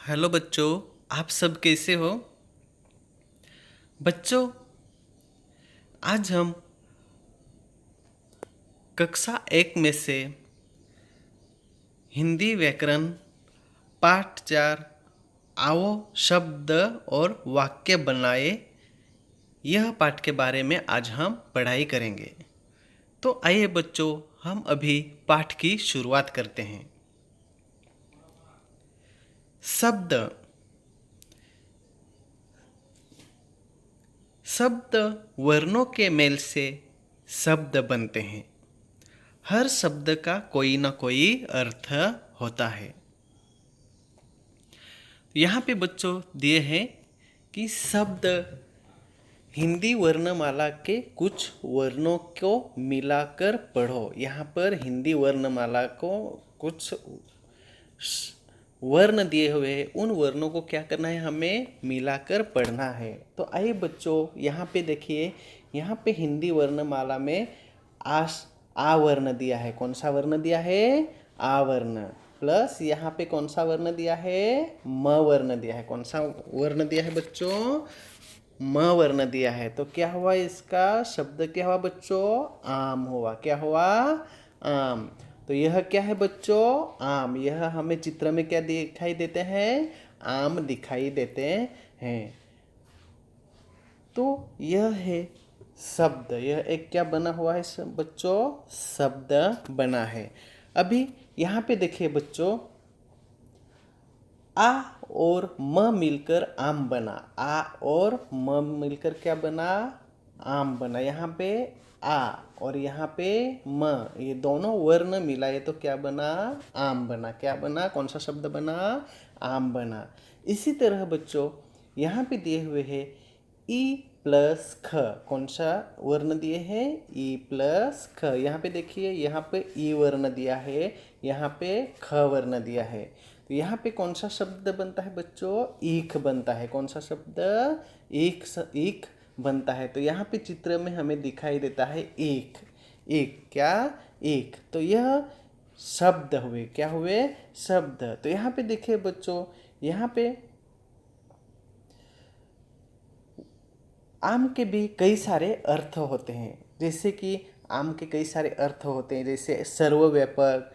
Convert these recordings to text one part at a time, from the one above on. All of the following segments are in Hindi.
हेलो बच्चों, आप सब कैसे हो? बच्चों, आज हम कक्षा 1 में से हिंदी व्याकरण पाठ 4 आओ शब्द और वाक्य बनाए, यह पाठ के बारे में आज हम पढ़ाई करेंगे। तो आइए बच्चों, हम अभी पाठ की शुरुआत करते हैं। शब्द। शब्द वर्णों के मेल से शब्द बनते हैं। हर शब्द का कोई ना कोई अर्थ होता है। यहाँ पे बच्चों दिए हैं कि शब्द हिंदी वर्णमाला के कुछ वर्णों को मिलाकर पढ़ो। यहाँ पर हिंदी वर्णमाला को कुछ वर्ण दिए हुए हैं, उन वर्णों को क्या करना है, हमें मिलाकर पढ़ना है। तो आइए बच्चों, यहाँ पे देखिए, यहाँ पे हिंदी वर्णमाला में आ वर्ण दिया है। कौन सा वर्ण दिया है? आ वर्ण। प्लस यहाँ पे कौन सा वर्ण दिया है? म वर्ण दिया है। कौन सा वर्ण दिया है बच्चों? म वर्ण दिया है। तो क्या हुआ, इसका शब्द क्या हुआ बच्चों? आम हुआ। क्या हुआ? आम। तो यह क्या है बच्चों? आम। यह हमें चित्र में क्या दिखाई देते हैं? आम दिखाई देते हैं। तो यह है शब्द। यह एक क्या बना हुआ है बच्चों? शब्द बना है। अभी यहाँ पे देखिए बच्चों, आ और म मिलकर आम बना। आ और म मिलकर क्या बना? आम बना। यहाँ पे आ और यहाँ पे म, ये दोनों वर्ण मिलाए तो क्या बना? आम बना। क्या बना? कौन सा शब्द बना? आम बना। इसी तरह बच्चों, यहाँ पे दिए हुए हैं ई प्लस ख। कौन सा वर्ण दिए हैं? ई प्लस ख। यहाँ पे देखिए, यहाँ पे ई वर्ण दिया है, यहाँ पे ख वर्ण दिया है। तो यहाँ पे कौन सा शब्द बनता है बच्चों? ईख बनता है। कौन सा शब्द? ईख बनता है। तो यहाँ पे चित्र में हमें दिखाई देता है ईख। ईख क्या? ईख। तो यह शब्द हुए। क्या हुए? शब्द। तो यहाँ पे देखिए बच्चों, यहाँ पे आम के भी कई सारे अर्थ होते हैं। जैसे कि आम के कई सारे अर्थ होते हैं, जैसे सर्वव्यापक,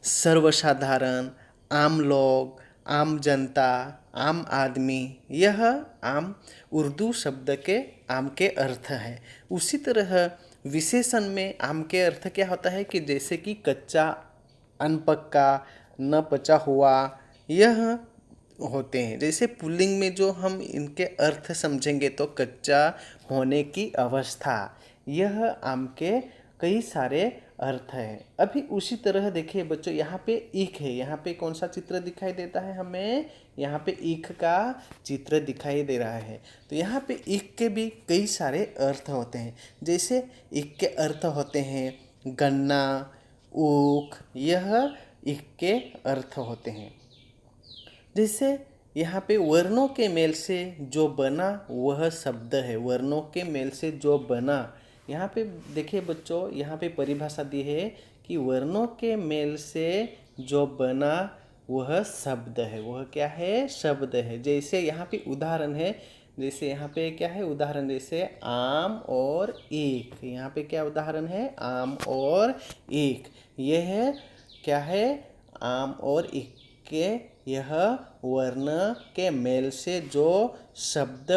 सर्वसाधारण, आम लोग, आम जनता, आम आदमी। यह आम उर्दू शब्द के आम के अर्थ हैं। उसी तरह विशेषण में आम के अर्थ क्या होता है कि जैसे कि कच्चा, अनपक्का, न पचा हुआ, यह होते हैं। जैसे पुल्लिंग में जो हम इनके अर्थ समझेंगे तो कच्चा होने की अवस्था, यह आम के कई सारे अर्थ हैं। अभी उसी तरह देखिए बच्चों, यहाँ पे ईख है। यहाँ पे कौन सा चित्र दिखाई देता है हमें? यहाँ पे ईख का चित्र दिखाई दे रहा है। तो यहाँ पे ईख के भी कई सारे अर्थ होते हैं। जैसे ईख के अर्थ होते हैं गन्ना, ऊख, यह ईख के अर्थ होते हैं। जैसे यहाँ पे वर्णों के मेल से जो बना वह शब्द है। वर्णों के मेल से जो बना, यहाँ पे देखिए बच्चों, यहाँ पे परिभाषा दी है कि वर्णों के मेल से जो बना वह शब्द है। वह क्या है? शब्द है। जैसे यहाँ पे उदाहरण है, जैसे यहाँ पे क्या है उदाहरण? जैसे आम और ईख। यहाँ पे क्या उदाहरण है? आम और ईख। यह है क्या है? आम और ईख के यह वर्ण के मेल से जो शब्द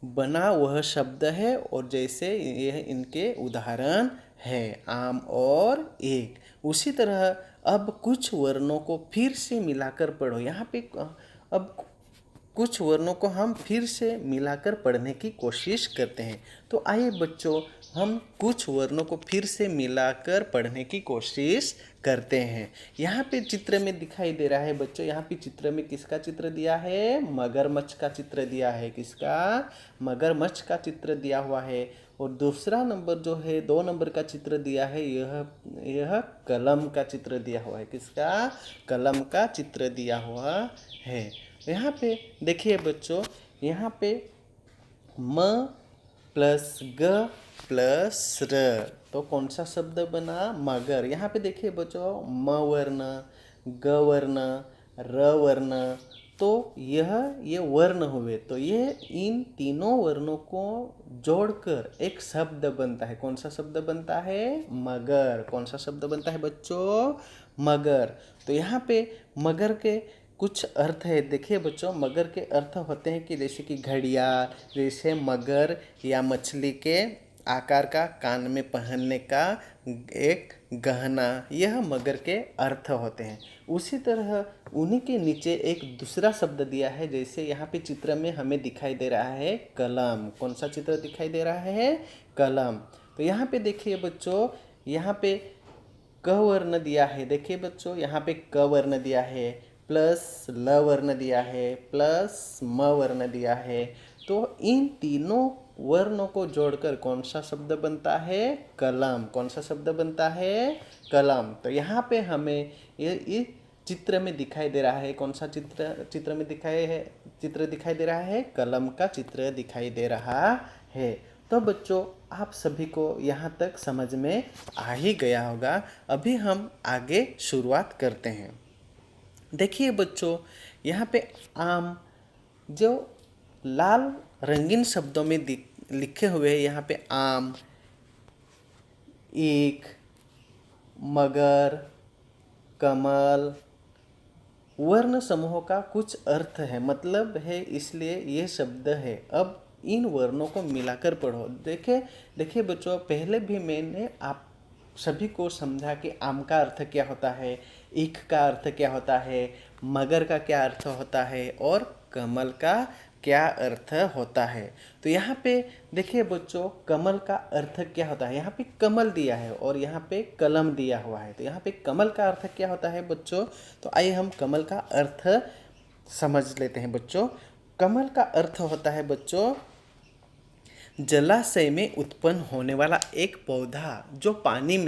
बना वह शब्द है, और जैसे यह इनके उदाहरण है, आम और ईख। उसी तरह अब कुछ वर्णों को फिर से मिलाकर पढ़ो। यहाँ पे अब कुछ वर्णों को हम फिर से मिलाकर पढ़ने की कोशिश करते हैं। तो आइए बच्चों, हम कुछ वर्णों को फिर से मिलाकर पढ़ने की कोशिश करते हैं। यहाँ पे चित्र में दिखाई दे रहा है बच्चों, यहाँ पे चित्र में किसका चित्र दिया है? मगरमच्छ का चित्र दिया है। किसका? मगरमच्छ का चित्र दिया हुआ है। और दूसरा नंबर जो है, 2 नंबर का चित्र दिया है, यह कलम का चित्र दिया हुआ है। किसका? कलम का चित्र दिया हुआ है। यहाँ पे देखिए बच्चों, यहाँ पे म प्लस ग प्लस र, तो कौन सा शब्द बना? मगर। यहाँ पे देखिए बच्चों, म वर्ण, ग वर्ण, र वर्ण, तो ये वर्ण हुए। तो ये इन तीनों वर्णों को जोड़कर एक शब्द बनता है। कौन सा शब्द बनता है? मगर। कौन सा शब्द बनता है बच्चों? मगर। तो यहाँ पे मगर के कुछ अर्थ है। देखिए बच्चों, मगर के अर्थ होते हैं कि जैसे कि घड़ियाल, जैसे मगर या मछली के आकार का कान में पहनने का एक गहना, यह मगर के अर्थ होते हैं। उसी तरह उन्हीं के नीचे एक दूसरा शब्द दिया है। जैसे यहाँ पे चित्र में हमें दिखाई दे रहा है कलम। कौन सा चित्र दिखाई दे रहा है? कलम। तो यहाँ पे देखिए बच्चों, यहाँ पे क वर्ण दिया है। देखिए बच्चों, यहाँ पे क वर्ण दिया है, प्लस ल वर्ण दिया है, प्लस म वर्ण दिया है। तो इन तीनों वर्णों को जोड़कर कौन सा शब्द बनता है? कलम। कौन सा शब्द बनता है? कलम। तो यहाँ पे हमें ये चित्र में दिखाई दे रहा है। कौन सा चित्र में चित्र दिखाई दे रहा है? कलम का चित्र दिखाई दे रहा है। तो बच्चों, आप सभी को यहाँ तक समझ में आ ही गया होगा। अभी हम आगे शुरुआत करते हैं। देखिए बच्चों, यहाँ पे आम जो लाल रंगीन शब्दों में लिखे हुए हैं, यहाँ पे आम, ईख, मगर, कमल, वर्ण समूहों का कुछ अर्थ है, मतलब है, इसलिए ये शब्द है। अब इन वर्णों को मिलाकर पढ़ो। देखिए बच्चों, पहले भी मैंने आप सभी को समझा कि आम का अर्थ क्या होता है, ईख का अर्थ क्या होता है, मगर का क्या अर्थ होता है और कमल का क्या अर्थ होता है। तो यहाँ पे देखिए बच्चों, कमल का अर्थ क्या होता है? यहाँ पे कमल दिया है और यहाँ पे कलम दिया हुआ है। तो यहाँ पे कमल का अर्थ क्या होता है बच्चों? तो आइए हम कमल का अर्थ समझ लेते हैं बच्चों। कमल का अर्थ होता है बच्चों, जलाशय में उत्पन्न होने वाला एक पौधा, जो पानी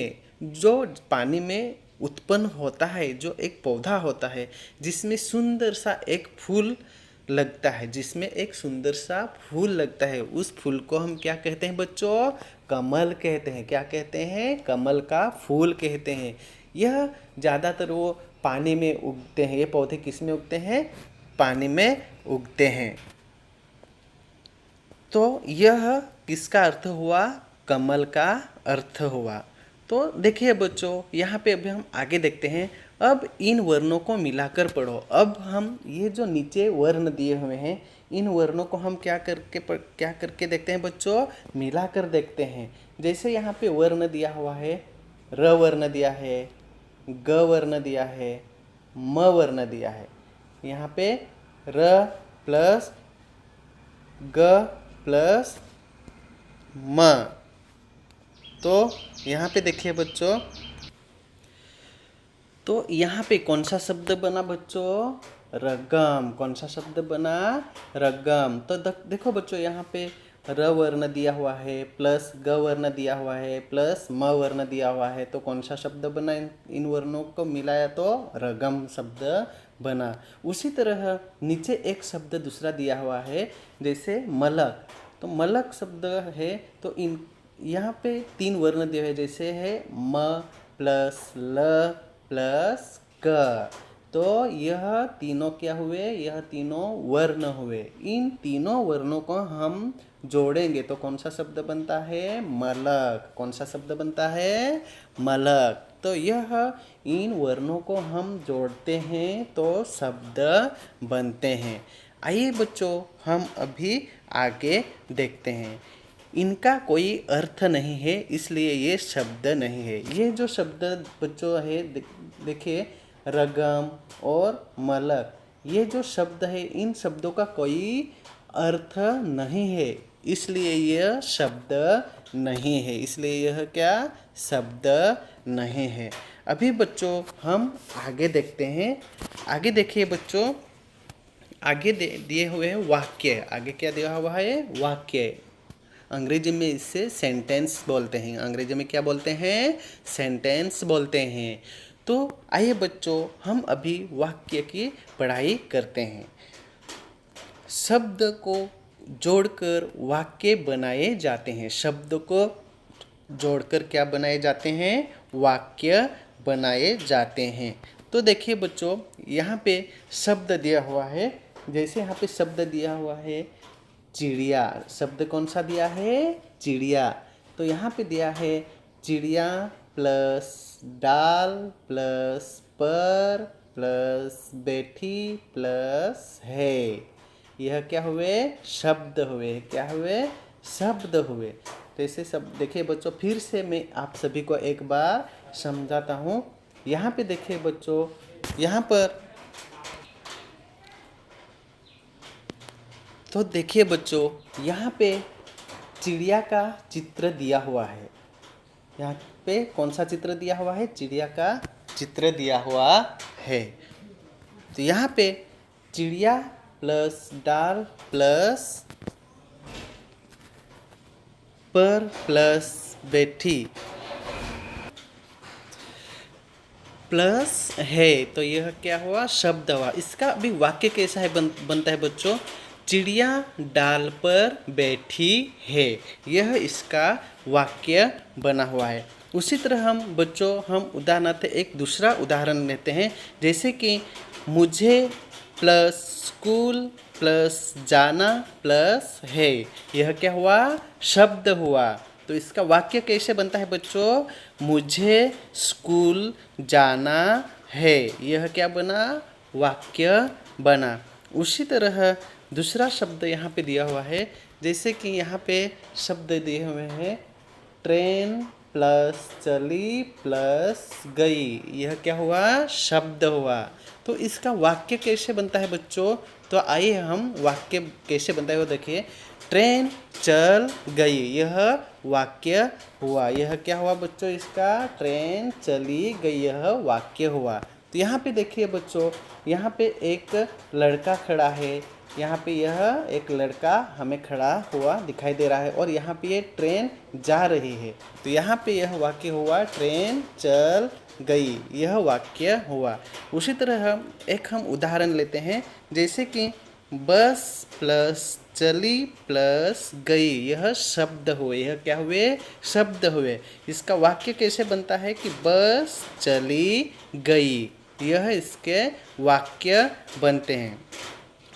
में उत्पन्न होता है, जो एक पौधा होता है जिसमें सुंदर सा एक फूल लगता है, उस फूल को हम क्या कहते हैं बच्चों? कमल कहते हैं। क्या कहते हैं? कमल का फूल कहते हैं। यह ज़्यादातर वो पानी में उगते हैं। ये पौधे किस में उगते हैं? पानी में उगते हैं। तो यह किसका अर्थ हुआ? कमल का अर्थ हुआ। तो देखिए बच्चों, यहाँ पे अभी हम आगे देखते हैं। अब इन वर्णों को मिलाकर पढ़ो। अब हम ये जो नीचे वर्ण दिए हुए हैं, इन वर्णों को हम क्या करके देखते हैं बच्चों? मिलाकर देखते हैं। जैसे यहाँ पे वर्ण दिया हुआ है, र वर्ण दिया है, ग वर्ण दिया है, म वर्ण दिया है। यहाँ पे र प्लस ग प्लस म। तो यहाँ पे देखिए बच्चों, तो यहाँ पे कौन सा शब्द बना बच्चों? रगम। कौन सा शब्द बना? रगम। तो देखो बच्चों, यहाँ पे र वर्ण दिया हुआ है, प्लस ग वर्ण दिया हुआ है, प्लस म वर्ण दिया हुआ है। तो कौन सा शब्द बना? इन वर्णों को मिलाया तो रगम शब्द बना। उसी तरह नीचे एक शब्द दूसरा दिया हुआ है, जैसे मलक। तो मलक शब्द है, तो यहाँ पे 3 वर्ण दिए हुए, जैसे है म प्लस ल प्लस क। तो यह तीनों क्या हुए? यह तीनों वर्ण हुए। इन तीनों वर्णों को हम जोड़ेंगे तो कौन सा शब्द बनता है? मलक। कौन सा शब्द बनता है? मलक। तो यह इन वर्णों को हम जोड़ते हैं तो शब्द बनते हैं। आइए बच्चों, हम अभी आगे देखते हैं। इनका कोई अर्थ नहीं है, इसलिए ये शब्द नहीं है। ये जो शब्द बच्चों है, देखिए, रगम और मलक, ये जो शब्द है, इन शब्दों का कोई अर्थ नहीं है, इसलिए यह शब्द नहीं है। इसलिए यह क्या? शब्द नहीं है। अभी बच्चों हम आगे देखते हैं। आगे देखिए बच्चों, आगे दिए हुए हैं वाक्य। आगे क्या दिया हुआ है? वाक्य। अंग्रेजी में इससे सेंटेंस बोलते हैं। अंग्रेजी में क्या बोलते हैं? सेंटेंस बोलते हैं। तो आइए बच्चों, हम अभी वाक्य की पढ़ाई करते हैं। शब्द को जोड़कर वाक्य बनाए जाते हैं। शब्द को जोड़कर क्या बनाए जाते हैं? वाक्य बनाए जाते हैं। तो देखिए बच्चों, यहाँ पे शब्द दिया हुआ है। जैसे यहाँ पे शब्द दिया हुआ है चिड़िया, शब्द कौन सा दिया है? चिड़िया। तो यहाँ पे दिया है चिड़िया प्लस डाल प्लस पर प्लस बैठी प्लस है। यह क्या हुए? शब्द हुए। क्या हुए? शब्द हुए। तो ऐसे सब देखिए बच्चों, फिर से मैं आप सभी को एक बार समझाता हूँ। यहाँ पे देखिए बच्चों, यहाँ पर तो देखिए बच्चों, यहाँ पे चिड़िया का चित्र दिया हुआ है। यहाँ पे कौन सा चित्र दिया हुआ है? चिड़िया का चित्र दिया हुआ है। तो यहाँ पे चिड़िया प्लस डाल प्लस पर प्लस बैठी प्लस है। तो यह क्या हुआ? शब्द हुआ। इसका अभी वाक्य कैसा है बनता है बच्चों? चिड़िया डाल पर बैठी है। यह इसका वाक्य बना हुआ है। उसी तरह हम बच्चों, हम उदाहरणार्थ एक दूसरा उदाहरण लेते हैं। जैसे कि मुझे प्लस स्कूल प्लस जाना प्लस है। यह क्या हुआ? शब्द हुआ। तो इसका वाक्य कैसे बनता है बच्चों? मुझे स्कूल जाना है। यह क्या बना? वाक्य बना। उसी तरह दूसरा शब्द यहाँ पे दिया हुआ है। जैसे कि यहाँ पे शब्द दिए हुए हैं ट्रेन प्लस चली प्लस गई। यह क्या हुआ? शब्द हुआ। तो इसका वाक्य कैसे बनता है बच्चों? तो आइए हम वाक्य कैसे बनता है वो देखिए। ट्रेन चल गई, यह वाक्य हुआ। यह क्या हुआ बच्चों? इसका ट्रेन चली गई, यह वाक्य हुआ। तो यहाँ पे देखिए बच्चों, यहाँ पे एक लड़का खड़ा है। यहाँ पे यह एक लड़का हमें खड़ा हुआ दिखाई दे रहा है और यहाँ पे ये ट्रेन जा रही है। तो यहाँ पे यह वाक्य हुआ ट्रेन चल गई, यह वाक्य हुआ। उसी तरह एक हम उदाहरण लेते हैं। जैसे कि बस प्लस चली प्लस गई, यह शब्द हुए। यह क्या हुए? शब्द हुए। इसका वाक्य कैसे बनता है कि बस चली गई, यह इसके वाक्य बनते हैं।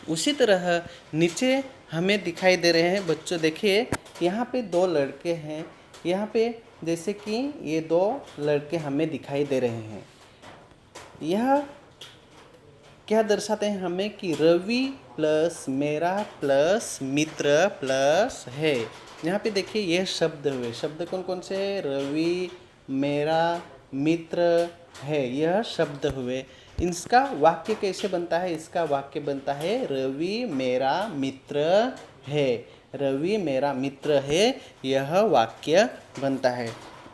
उसी तरह नीचे हमें दिखाई दे रहे हैं बच्चों, देखिए यहाँ पे दो लड़के हैं। यहाँ पे जैसे कि ये दो लड़के हमें दिखाई दे रहे हैं। यह क्या दर्शाते हैं हमें कि रवि प्लस मेरा प्लस मित्र प्लस है। यहाँ पे देखिए यह शब्द हुए। शब्द कौन कौन से? रवि, मेरा, मित्र है, यह शब्द हुए। इसका वाक्य कैसे बनता है? इसका वाक्य बनता है रवि मेरा मित्र है। रवि मेरा मित्र है, यह वाक्य बनता है।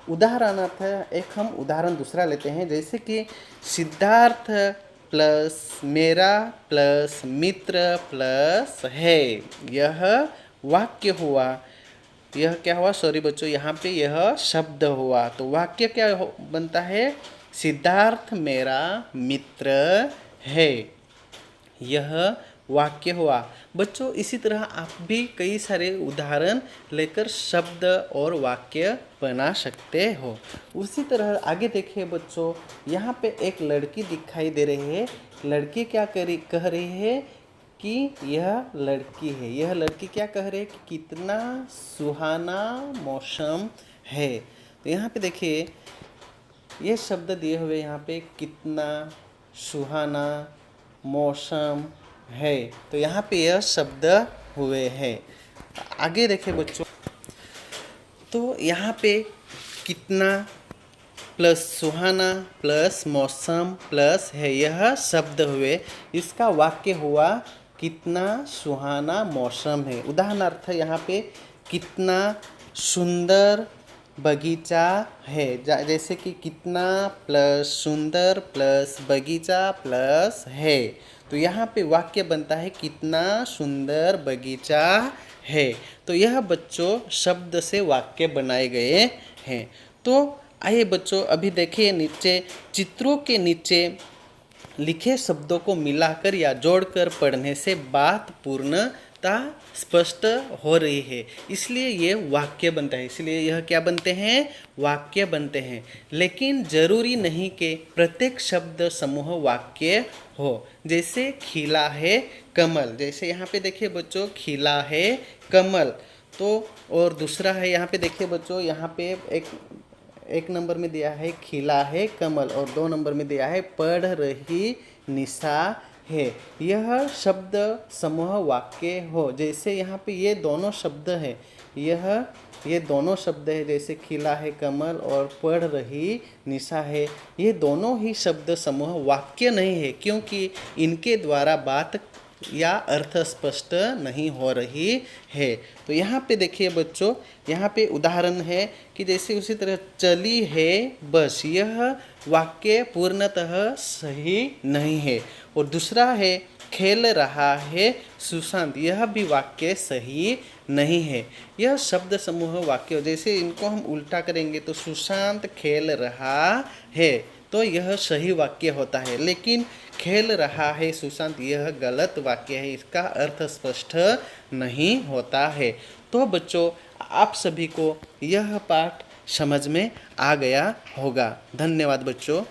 उदाहरणार्थ एक हम उदाहरण दूसरा लेते हैं। जैसे कि सिद्धार्थ प्लस मेरा प्लस मित्र प्लस है, यह वाक्य हुआ। यह क्या हुआ? सॉरी बच्चों, यहाँ पे यह शब्द हुआ। तो वाक्य क्या बनता है? सिद्धार्थ मेरा मित्र है, यह वाक्य हुआ। बच्चों इसी तरह आप भी कई सारे उदाहरण लेकर शब्द और वाक्य बना सकते हो। उसी तरह आगे देखिए बच्चों, यहाँ पे एक लड़की दिखाई दे रही है। लड़की क्या कह रही है कि यह लड़की है। यह लड़की क्या कह रही है कि कितना सुहाना मौसम है। तो यहाँ पे देखिए ये शब्द दिए हुए, यहाँ पे कितना सुहाना मौसम है। तो यहाँ पे यह शब्द हुए हैं। आगे देखिए बच्चों, तो यहाँ पे कितना प्लस सुहाना प्लस मौसम प्लस है, यह शब्द हुए। इसका वाक्य हुआ कितना सुहाना मौसम है। उदाहरणार्थ यहाँ पे कितना सुंदर बगीचा है। जैसे कि कितना प्लस सुंदर प्लस बगीचा प्लस है। तो यहाँ पे वाक्य बनता है कितना सुंदर बगीचा है। तो यह बच्चों शब्द से वाक्य बनाए गए हैं। तो आइए बच्चों अभी देखिए नीचे चित्रों के नीचे लिखे शब्दों को मिलाकर या जोड़कर पढ़ने से बात पूर्ण आवश्यकता स्पष्ट हो रही है, इसलिए ये वाक्य बनता है। इसलिए यह क्या बनते हैं? वाक्य बनते हैं। लेकिन जरूरी नहीं कि प्रत्येक शब्द समूह वाक्य हो। जैसे खिला है कमल, जैसे यहाँ पे देखिए बच्चों, खिला है कमल। तो और दूसरा है, यहाँ पे देखिए बच्चों, यहाँ पे एक नंबर में दिया है खिला है कमल, और 2 नंबर में दिया है पढ़ रही निशा है। यह शब्द समूह वाक्य हो। जैसे यहाँ पे ये दोनों शब्द है, ये दोनों शब्द है, जैसे खिला है कमल और पढ़ रही निशा है। ये दोनों ही शब्द समूह वाक्य नहीं है, क्योंकि इनके द्वारा बात या अर्थ स्पष्ट नहीं हो रही है। तो यहाँ पे देखिए बच्चों, यहाँ पे उदाहरण है कि जैसे उसी तरह चली है बस, यह वाक्य पूर्णतः सही नहीं है। और दूसरा है खेल रहा है सुशांत, यह भी वाक्य सही नहीं है। यह शब्द समूह वाक्य, जैसे इनको हम उल्टा करेंगे तो सुशांत खेल रहा है, तो यह सही वाक्य होता है। लेकिन खेल रहा है सुशांत, यह गलत वाक्य है, इसका अर्थ स्पष्ट नहीं होता है। तो बच्चों, आप सभी को यह पाठ समझ में आ गया होगा। धन्यवाद बच्चों।